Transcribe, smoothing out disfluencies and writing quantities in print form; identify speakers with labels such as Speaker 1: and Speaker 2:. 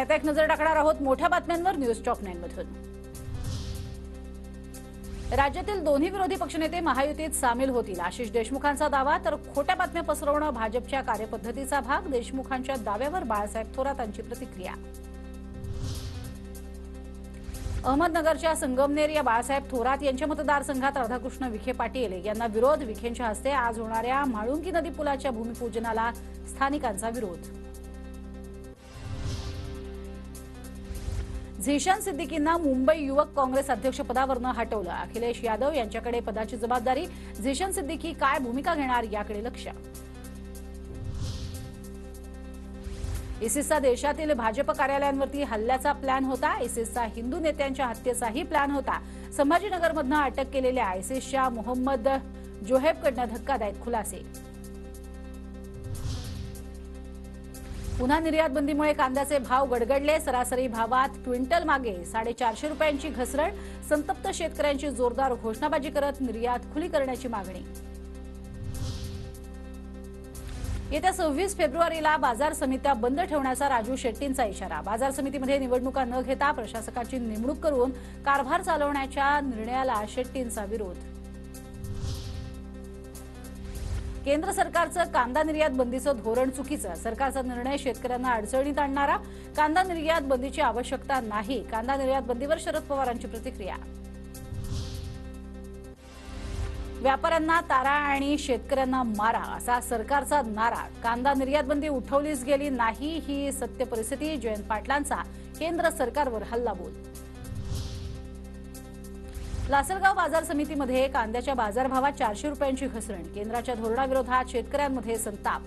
Speaker 1: आता एक नजर टाकणार आहोत मोठ्या बातम्यांवर न्यूज टॉप 9 मधून। राज्यातील दोन्ही विरोधी पक्षनेते महायुतीत सामील होतील आशिष देशमुखांचा दावा, तर खोट्या बातम्या पसरवणं भाजपच्या कार्यपद्धतीचा भाग। देशमुखांच्या दाव्यावर बाळासाहेब थोरातांची प्रतिक्रिया। अहमदनगरच्या संगमनेर या बाळासाहेब थोरात यांच्या मतदारसंघात राधाकृष्ण विखे पाटील यांना विरोध। विखेंच्या हस्ते आज होणाऱ्या म्हाळुंगी नदी पुलाच्या भूमिपूजनाला स्थानिकांचा विरोध। झीशान सिद्दीकींना मुंबई युवक काँग्रेस अध्यक्षपदावरून हटवलं। अखिलेश यादव यांच्याकडे पदाची जबाबदारी। झीशान सिद्दीकी काय भूमिका घेणार याकडे लक्ष। इसिसचा देशातील भाजप कार्यालयांवरती हल्ल्याचा प्लॅन होता। इसिसचा हिंदू नेत्यांच्या हत्येचाही प्लॅन होता। संभाजीनगरमधून अटक केलेल्या आयसिसच्या मोहम्मद जोहेबकडून धक्कादायक खुलासे। पुन्हा निर्यात बंदीमुळे कांद्याचे भाव गडगडले। सरासरी भावात क्विंटल मागे 450 रुपयांची घसरण। संतप्त शेतकऱ्यांची जोरदार घोषणाबाजी करत निर्यात खुली करण्याची मागणी। येत्या 26 फेब्रुवारीला बाजार समित्या बंद ठेवण्याचा राजू शेट्टींचा इशारा। बाजार समितीमध्ये निवडणुका न घेता प्रशासकाची नेमणूक करून कारभार चालवण्याच्या निर्णयाला शेट्टींचा विरोध। केंद्र सरकारचं कांदा निर्यात बंदीचं धोरण चुकीचं। सरकारचा निर्णय शेतकऱ्यांना अडचणीत आणणारा। कांदा निर्यात बंदीची आवश्यकता नाही। कांदा निर्यात बंदीवर शरद पवारांची प्रतिक्रिया। व्यापाऱ्यांना तारा आणि शेतकऱ्यांना मारा असा सरकारचा नारा। कांदा निर्यात बंदी उठवलीच गेली नाही ही सत्य परिस्थिती। जयंत पाटलांचा केंद्र सरकारवर हल्लाबोल। लासलगाव बाजार समितीमध्ये कांद्याच्या बाजारभावात 400 रुपयांची घसरण। केंद्राच्या धोरणाविरोधात शेतकऱ्यांमध्ये संताप।